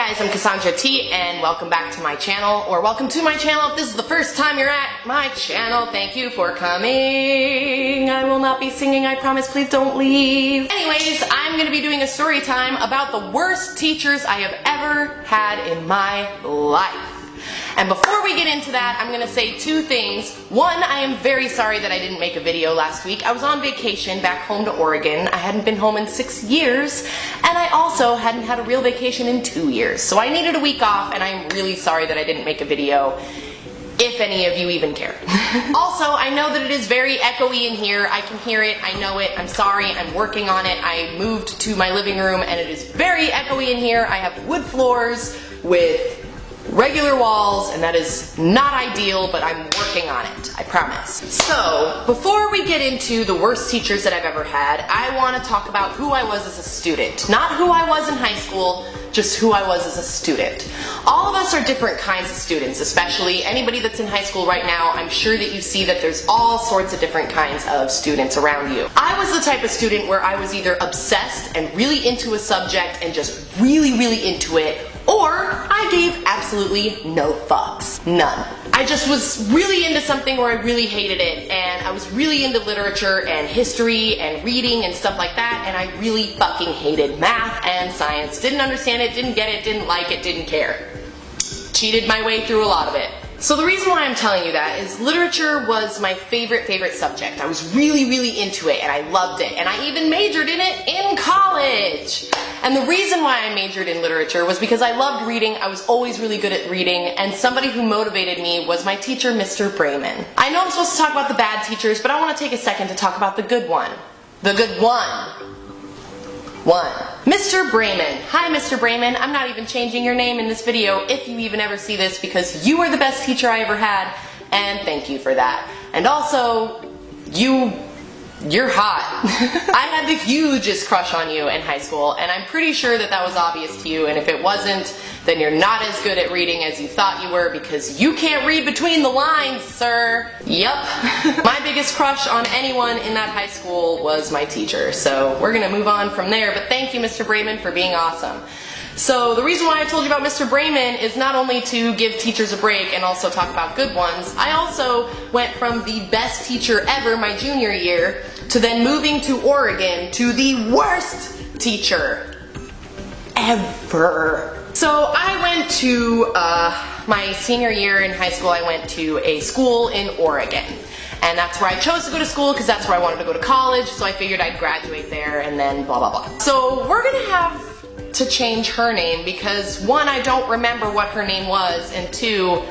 guys, I'm Cassandra T, and welcome back to my channel, or welcome to my channel if this is the first time you're at my channel. Thank you for coming. I will not be singing, I promise, please don't leave. Anyways, I'm going to be doing a story time about the worst teachers I have ever had in my life. And before we get into that, I'm going to say two things. One, I am very sorry that I didn't make a video last week. I was on vacation back home to Oregon. I hadn't been home in 6 years, and I also hadn't had a real vacation in 2 years. So I needed a week off, and I'm really sorry that I didn't make a video, if any of you even care. Also, I know that it is very echoey in here. I can hear it, I know it, I'm sorry, I'm working on it. I moved to my living room, and it is very echoey in here. I have wood floors with regular walls, and that is not ideal, but I'm working on it, I promise. So, before we get into the worst teachers that I've ever had, I want to talk about who I was as a student. Not who I was in high school, just who I was as a student. All of us are different kinds of students, especially anybody that's in high school right now. I'm sure that you see that there's all sorts of different kinds of students around you. I was the type of student where I was either obsessed and really into a subject and just really into it, or I gave absolutely no fucks. None. I just was really into something where I really hated it, and I was really into literature and history and reading and stuff like that, and I really fucking hated math and science. Didn't understand it, didn't get it, didn't like it, didn't care. Cheated my way through a lot of it. So the reason why I'm telling you that is literature was my favorite subject. I was really into it, and I loved it, and I even majored in it in college. And the reason why I majored in literature was because I loved reading. I was always really good at reading, and somebody who motivated me was my teacher, Mr. Brayman. I know I'm supposed to talk about the bad teachers, but I want to take a second to talk about the good one. The good one. Mr. Brayman. Hi, Mr. Brayman. I'm not even changing your name in this video if you even ever see this, because you are the best teacher I ever had, and thank you for that. And also, you're hot. I had the hugest crush on you in high school, and I'm pretty sure that that was obvious to you, and if it wasn't, then you're not as good at reading as you thought you were, because you can't read between the lines, sir. Yup. My biggest crush on anyone in that high school was my teacher, so we're gonna move on from there, but thank you, Mr. Brayman, for being awesome. So the reason why I told you about Mr. Brayman is not only to give teachers a break and also talk about good ones. I also went from the best teacher ever my junior year to then moving to Oregon to the worst teacher ever. So I went to my senior year in high school. I went to a school in Oregon. And that's where I chose to go to school because that's where I wanted to go to college. So I figured I'd graduate there and then blah blah blah. So we're gonna have to change her name because one, I don't remember what her name was, and two,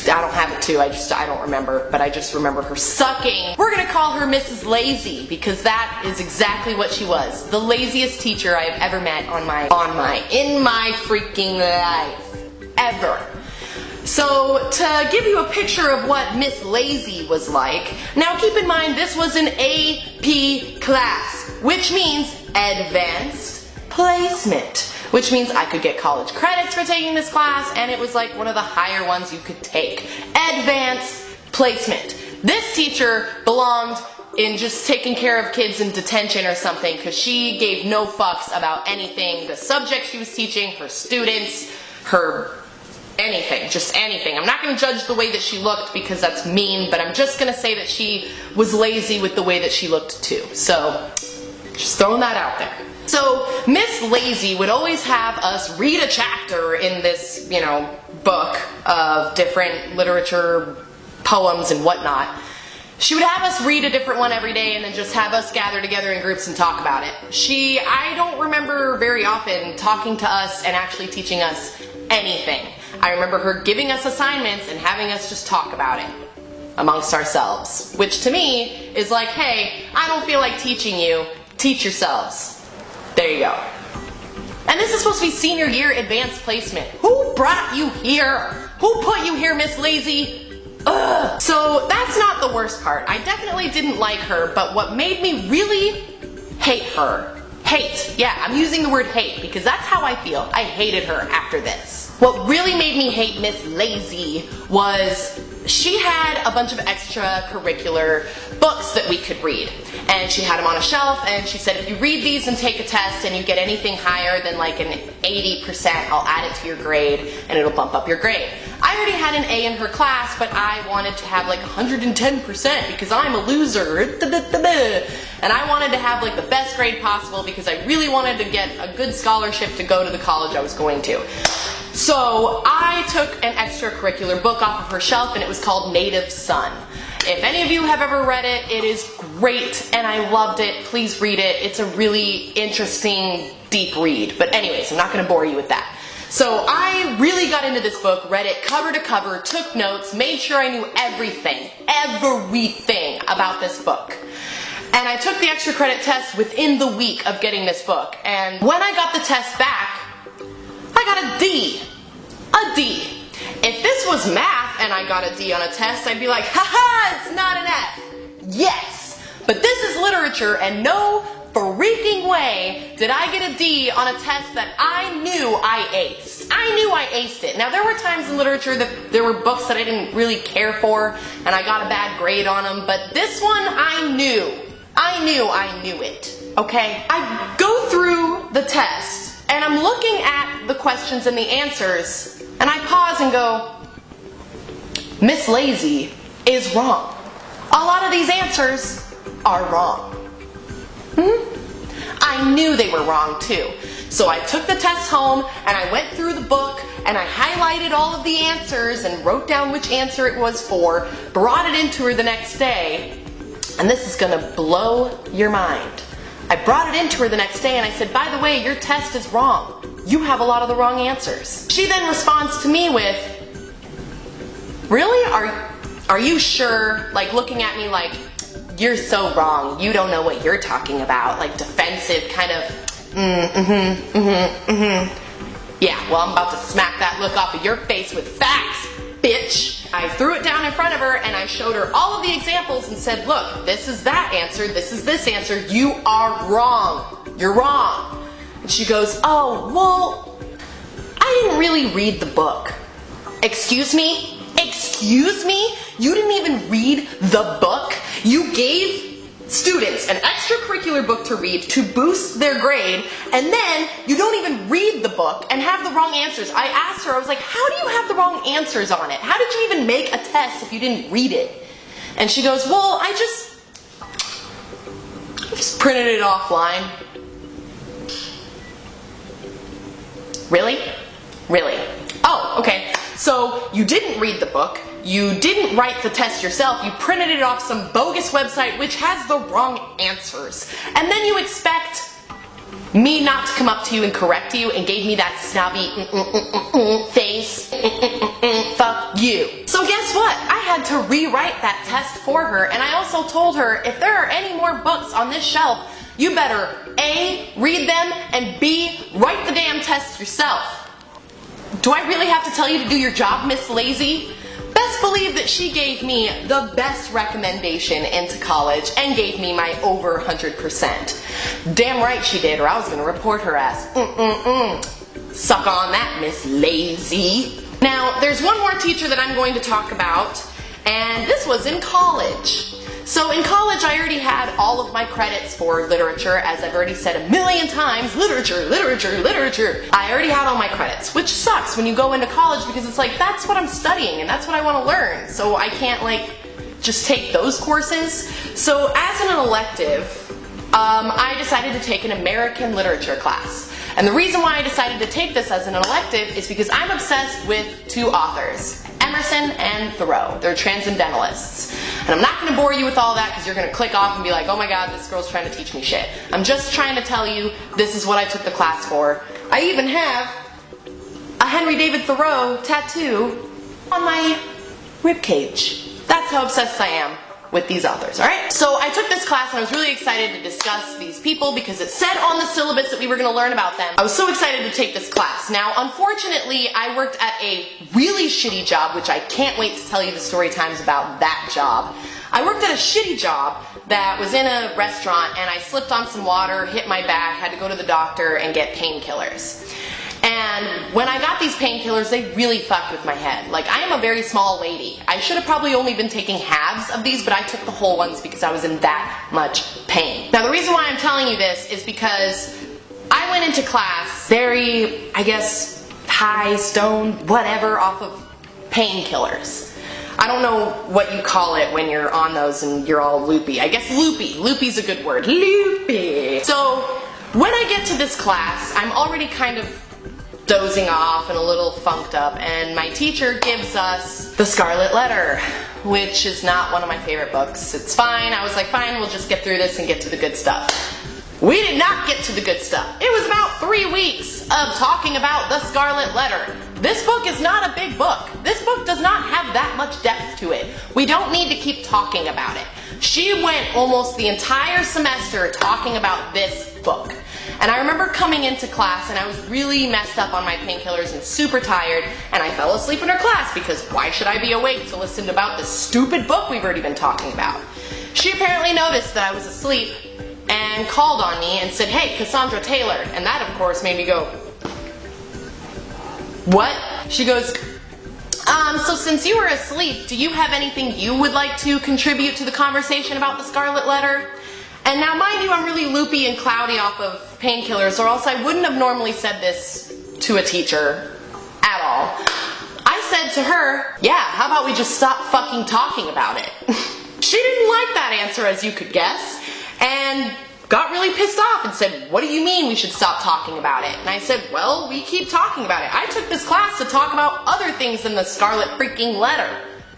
I don't have it too, I don't remember, but I just remember her sucking. We're gonna call her Mrs. Lazy because that is exactly what she was. The laziest teacher I have ever met in my freaking life. Ever. So, to give you a picture of what Miss Lazy was like, now keep in mind this was an AP class, which means Advanced Placement, which means I could get college credits for taking this class, and it was like one of the higher ones you could take. Advanced Placement. This teacher belonged in just taking care of kids in detention or something, because she gave no fucks about anything, the subject she was teaching, her students, her anything, just anything. I'm not going to judge the way that she looked because that's mean, but I'm just going to say that she was lazy with the way that she looked too. So, just throwing that out there. So, Miss Lazy would always have us read a chapter in this, book of different literature, poems, and whatnot. She would have us read a different one every day and then just have us gather together in groups and talk about it. I don't remember very often talking to us and actually teaching us anything. I remember her giving us assignments and having us just talk about it amongst ourselves, which to me is like, hey, I don't feel like teaching you, teach yourselves. There you go. And this is supposed to be senior year advanced placement. Who brought you here? Who put you here, Miss Lazy? Ugh. So that's not the worst part. I definitely didn't like her, but what made me really hate her, yeah, I'm using the word hate because that's how I feel. I hated her after this. What really made me hate Miss Lazy was she had a bunch of extracurricular books that we could read. And she had them on a shelf, and she said, if you read these and take a test and you get anything higher than like an 80%, I'll add it to your grade and it'll bump up your grade. I already had an A in her class, but I wanted to have like 110% because I'm a loser. And I wanted to have like the best grade possible because I really wanted to get a good scholarship to go to the college I was going to. So I took an extracurricular book off of her shelf, and it was called Native Son. If any of you have ever read it, it is great and I loved it. Please read it. It's a really interesting, deep read. But anyways, I'm not going to bore you with that. So I really got into this book, read it cover to cover, took notes, made sure I knew everything about this book. And I took the extra credit test within the week of getting this book. And when I got the test back, I got a D. A D. If this was math and I got a D on a test, I'd be like, haha, it's not an F. Yes. But this is literature, and no freaking way did I get a D on a test that I knew I aced. I knew I aced it. Now, there were times in literature that there were books that I didn't really care for, and I got a bad grade on them, but this one I knew. I knew it. Okay? I go through the test, and I'm looking at the questions and the answers, and I pause and go, Miss Lazy is wrong. A lot of these answers are wrong. I knew they were wrong too. So I took the test home and I went through the book and I highlighted all of the answers and wrote down which answer it was for, brought it into her the next day, and this is gonna blow your mind. I brought it into her the next day and I said, by the way, your test is wrong. You have a lot of the wrong answers. She then responds to me with, really? Are you sure? Like looking at me like, you're so wrong. You don't know what you're talking about. Like defensive kind of, Yeah, well, I'm about to smack that look off of your face with facts, bitch. I threw it down in front of her and I showed her all of the examples and said, look, this is that answer, this is this answer. You are wrong. You're wrong. And she goes, oh, well, I didn't really read the book. Excuse me? Excuse me? You didn't even read the book? You gave students an extracurricular book to read to boost their grade, and then you don't even read the book and have the wrong answers. I asked her, I was like, how do you have the wrong answers on it? How did you even make a test if you didn't read it? And she goes, well, I just printed it offline. Really? Really? Oh, okay. So you didn't read the book, you didn't write the test yourself, you printed it off some bogus website which has the wrong answers. And then you expect me not to come up to you and correct you and gave me that snobby face. Fuck you. So guess what? I had to rewrite that test for her, and I also told her if there are any more books on this shelf, you better A, read them, and B, write the damn test yourself. Do I really have to tell you to do your job, Miss Lazy? Best believe that she gave me the best recommendation into college and gave me my over 100%. Damn right she did, or I was going to report her ass. Suck on that, Miss Lazy. Now, there's one more teacher that I'm going to talk about, and this was in college. So in college, I already had all of my credits for literature, as I've already said a million times, literature, literature, literature. I already had all my credits, which sucks when you go into college because it's like, that's what I'm studying and that's what I want to learn. So I can't like just take those courses. So as an elective, I decided to take an American literature class. And the reason why I decided to take this as an elective is because I'm obsessed with two authors, Emerson and Thoreau. They're transcendentalists. And I'm not going to bore you with all that because you're going to click off and be like, oh my god, this girl's trying to teach me shit. I'm just trying to tell you this is what I took the class for. I even have a Henry David Thoreau tattoo on my ribcage. That's how obsessed I am with these authors, alright? So I took this class and I was really excited to discuss these people because it said on the syllabus that we were going to learn about them. I was so excited to take this class. Now, unfortunately, I worked at a really shitty job, which I can't wait to tell you the story times about that job. I worked at a shitty job that was in a restaurant and I slipped on some water, hit my back, had to go to the doctor and get painkillers. And when I got these painkillers, they really fucked with my head. Like, I am a very small lady. I should have probably only been taking halves of these, but I took the whole ones because I was in that much pain. Now, the reason why I'm telling you this is because I went into class very, I guess, high, stoned, whatever, off of painkillers. I don't know what you call it when you're on those and you're all loopy. I guess loopy. Loopy's a good word. Loopy. So, when I get to this class, I'm already kind of dozing off and a little funked up, and my teacher gives us The Scarlet Letter, which is not one of my favorite books. It's fine. I was like, fine, we'll just get through this and get to the good stuff. We did not get to the good stuff. It was about 3 weeks of talking about The Scarlet Letter. This book is not a big book. This book does not have that much depth to it. We don't need to keep talking about it. She went almost the entire semester talking about this book. And I remember coming into class and I was really messed up on my painkillers and super tired, and I fell asleep in her class because why should I be awake to listen about this stupid book we've already been talking about? She apparently noticed that I was asleep and called on me and said, "Hey, Cassandra Taylor." And that, of course, made me go, "What?" She goes, so since you were asleep, do you have anything you would like to contribute to the conversation about The Scarlet Letter? And now, mind you, I'm really loopy and cloudy off of painkillers, or else I wouldn't have normally said this to a teacher at all. I said to her, "Yeah, how about we just stop fucking talking about it?" She didn't like that answer, as you could guess, and got really pissed off and said, "What do you mean we should stop talking about it?" And I said, "Well, we keep talking about it. I took this class to talk about other things than the Scarlet freaking Letter.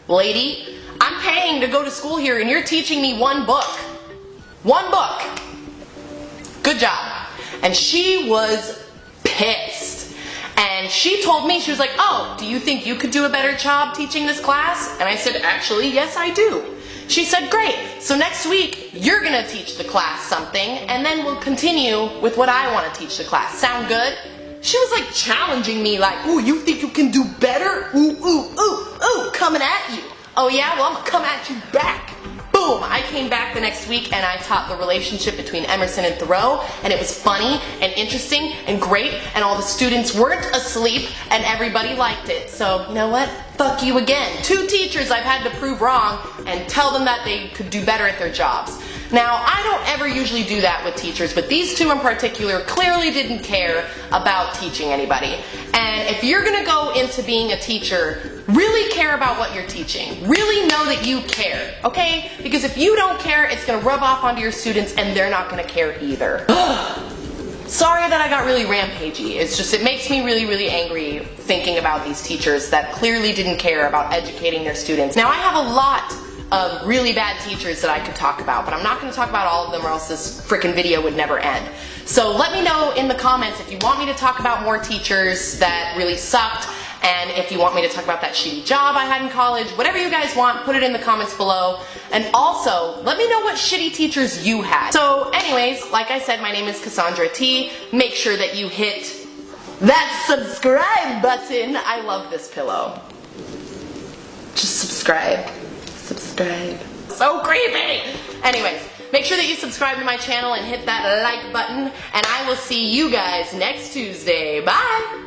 Lady, I'm paying to go to school here and you're teaching me one book. One book. Good job." And she was pissed. And she told me, she was like, "Oh, do you think you could do a better job teaching this class?" And I said, "Actually, yes, I do." She said, "Great, so next week you're gonna teach the class something, and then we'll continue with what I want to teach the class. Sound good?" She was like challenging me like, "Ooh, you think you can do better? Ooh, ooh, ooh, ooh, coming at you. Oh yeah, well I'm gonna come at you back." Boom, I came back the next week and I taught the relationship between Emerson and Thoreau, and it was funny and interesting and great, and all the students weren't asleep and everybody liked it. So, you know what? Fuck you again. 2 teachers I've had to prove wrong and tell them that they could do better at their jobs. Now, I don't ever usually do that with teachers, but these 2 in particular clearly didn't care about teaching anybody. And if you're gonna go into being a teacher, really care about what you're teaching. Really know that you care, okay? Because if you don't care, it's gonna rub off onto your students and they're not gonna care either. Sorry that I got really rampagey. It's just, it makes me really, really angry thinking about these teachers that clearly didn't care about educating their students. Now, I have a lot of really bad teachers that I could talk about, but I'm not going to talk about all of them or else this frickin' video would never end. So let me know in the comments if you want me to talk about more teachers that really sucked, and if you want me to talk about that shitty job I had in college. Whatever you guys want, put it in the comments below. And also, let me know what shitty teachers you had. So anyways, like I said, my name is Cassandra T. Make sure that you hit that subscribe button. I love this pillow. Just subscribe. Subscribe. So creepy! Anyways, make sure that you subscribe to my channel and hit that like button, and I will see you guys next Tuesday. Bye!